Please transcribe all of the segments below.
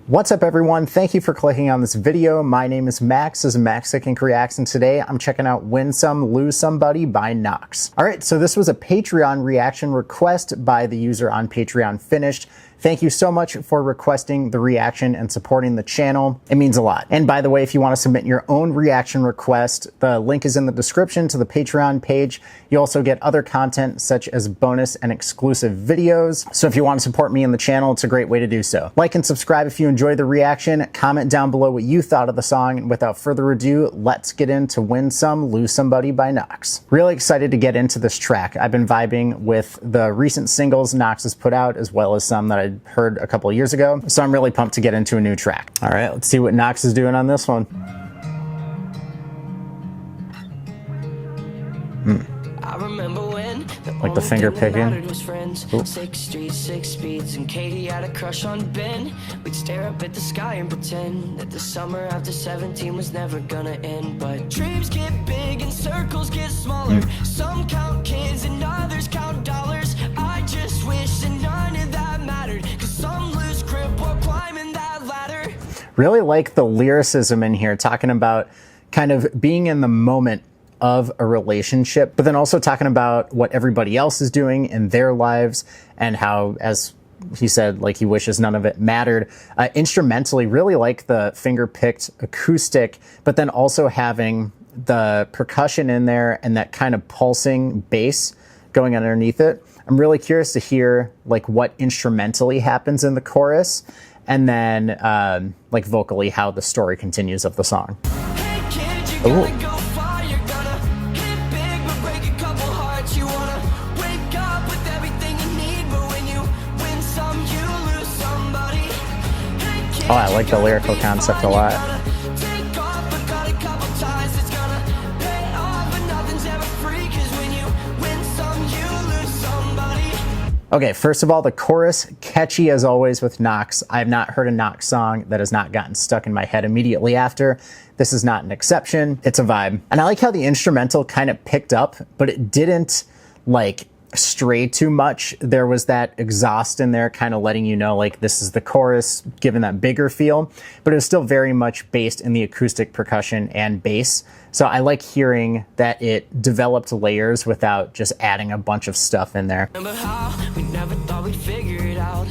What's up, everyone? Thank you for clicking on this video. My name is Max. This is Max Ink Reacts, and today I'm checking out Win Some, Lose Somebody by Knox. All right, so this was a Patreon reaction request by the user on Patreon Finished. Thank you so much for requesting the reaction and supporting the channel. It means a lot. And by the way, if you want to submit your own reaction request, the link is in the description to the Patreon page. You also get other content such as bonus and exclusive videos. So if you want to support me and the channel, it's a great way to do so. Like and subscribe if you enjoyed the reaction. Comment down below what you thought of the song. And without further ado, let's get into Win Some, Lose Somebody by Knox. Really excited to get into this track. I've been vibing with the recent singles Knox has put out, as well as some that I heard a couple of years ago. So I'm really pumped to get into a new track. All right, let's see what Knox is doing on this one. I remember when like the finger picking. Was friends. 6 streets, 6 speeds, and Katie had a crush on Ben. We'd stare up at the sky and pretend that the summer after 17 was never gonna end. But dreams get big and circles get smaller. Some count kids and others count dollars. I just wish that none of that mattered, 'cause some lose grip while climbing that ladder. Really like the lyricism in here, talking about kind of being in the moment of a relationship, but then also talking about what everybody else is doing in their lives and how, as he said, like he wishes none of it mattered. Instrumentally, really like the finger-picked acoustic, but then also having the percussion in there and that kind of pulsing bass going underneath it. I'm really curious to hear like what instrumentally happens in the chorus, and then like vocally how the story continues of the song. Hey kid, you gotta go far, you're gonna hit big but break a couple hearts. You wanna wake up with everything you need, but when you win some, you lose somebody. Hey kid, Oh, I like the lyrical concept a lot. take off but got a couple ties. It's gonna pay off, but nothing's ever free, 'cause when you win some, you lose somebody. Okay, first of all, the chorus, catchy as always with Knox. I have not heard a Knox song that has not gotten stuck in my head immediately after. This is not an exception. It's a vibe. And I like how the instrumental kind of picked up, but it didn't like stray too much. There was that exhaust in there kind of letting you know like this is the chorus, given that bigger feel, but it was still very much based in the acoustic percussion and bass. So I like hearing that it developed layers without just adding a bunch of stuff in there. Remember how we never thought we'd figure it out,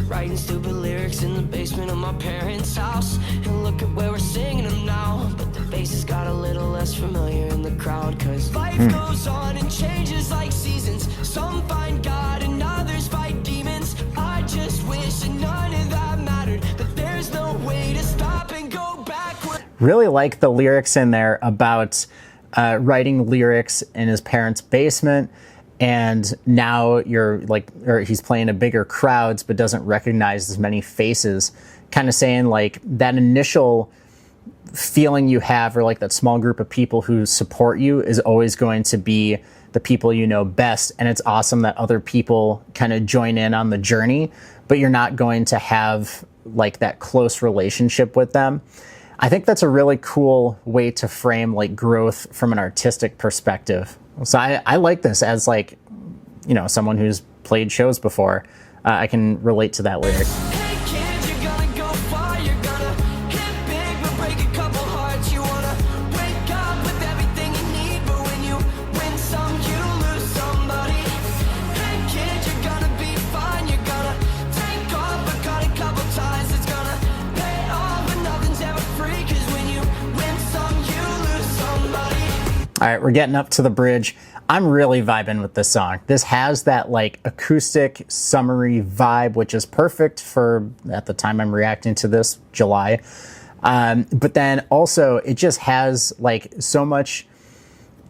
writing stupid lyrics in the basement of my parents' house, and look at where we're singing them now. But the bass has got a little less familiar in the crowd, 'cause life goes on and changes like seasons. Some find God and others fight demons. I just wish that none of that mattered, but there's no way to stop and go backward. Really like the lyrics in there about writing lyrics in his parents' basement, and now you're like, or he's playing to bigger crowds but doesn't recognize as many faces, kind of saying like that initial feeling you have, or like that small group of people who support you, is always going to be the people you know best. And it's awesome that other people kind of join in on the journey, but you're not going to have like that close relationship with them. I think that's a really cool way to frame like growth from an artistic perspective. So I like this as like, you know, someone who's played shows before. I can relate to that lyric. Hey kid, you're gonna go far, you're gonna hit big but break a couple hearts. You wanna wake up with everything you need, but when you win some, you lose somebody. Hey kid, you're gonna be fine, you're gonna take off but got a couple ties. It's gonna pay off, but nothing's ever free, 'cause when you win some, you lose somebody. All right, we're getting up to the bridge. I'm really vibing with this song. This has that like acoustic, summery vibe, which is perfect for, at the time I'm reacting to this, July. But then also it just has like so much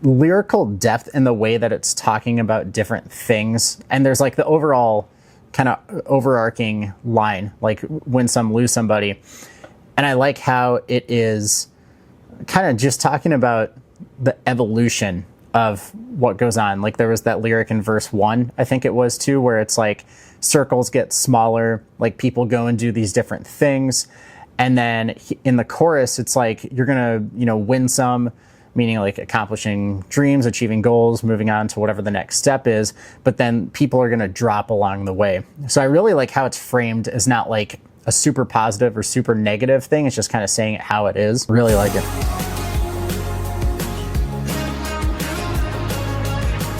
lyrical depth in the way that it's talking about different things. And there's like the overall kind of overarching line, like win some, lose somebody. And I like how it is kind of just talking about the evolution of what goes on. Like there was that lyric in verse 1, I think it was too, where it's like circles get smaller, like people go and do these different things. And then in the chorus, it's like you're gonna, you know, win some, meaning like accomplishing dreams, achieving goals, moving on to whatever the next step is, but then people are gonna drop along the way. So I really like how it's framed as not like a super positive or super negative thing. It's just kind of saying it how it is. Really like it.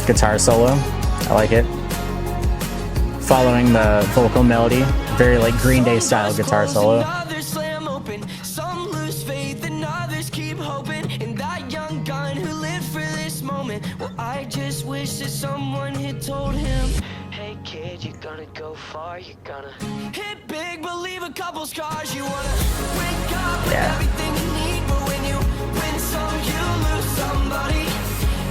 Guitar solo, I like it. Following the vocal melody, very like Green Day style guitar solo. Some lose faith and others keep hoping in that young gun who lived for this moment. Well, I just wish that someone had told him, hey kid, you're gonna go far, you're gonna hit big, but leave a couple scars. You wanna wake up with everything you need, but when you win some, you lose somebody.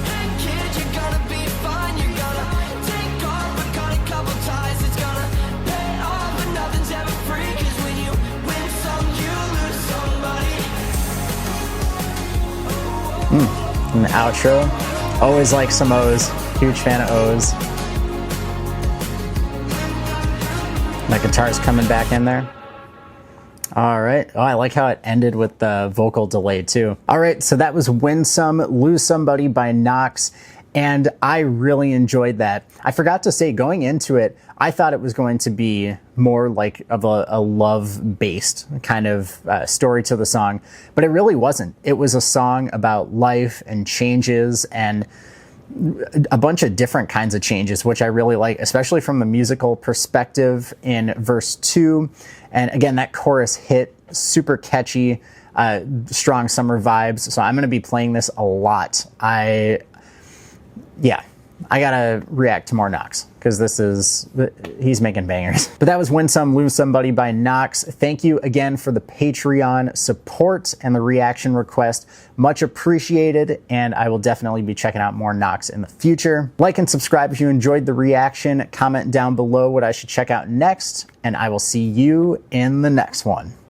Hey kid, you're gonna be fine, you're gonna take off, but got a couple ties, it's gonna pay off, but nothing's ever free, cause when you win some, you lose somebody. And the outro, always like some O's, huge fan of O's. The guitar's coming back in there. All right. Oh, I like how it ended with the vocal delay too. All right, so that was Win Some, Lose Somebody by Knox, and I really enjoyed that. I forgot to say, going into it, I thought it was going to be more like of a love-based kind of story to the song, but it really wasn't. It was a song about life and changes and a bunch of different kinds of changes, which I really like, especially from the musical perspective in verse 2. And again, that chorus hit, super catchy, strong summer vibes. So I'm going to be playing this a lot. I gotta react to more Knox, because he's making bangers. But that was Win Some, Lose Somebody by Knox. Thank you again for the Patreon support and the reaction request. Much appreciated, and I will definitely be checking out more Knox in the future. Like and subscribe if you enjoyed the reaction. Comment down below what I should check out next, and I will see you in the next one.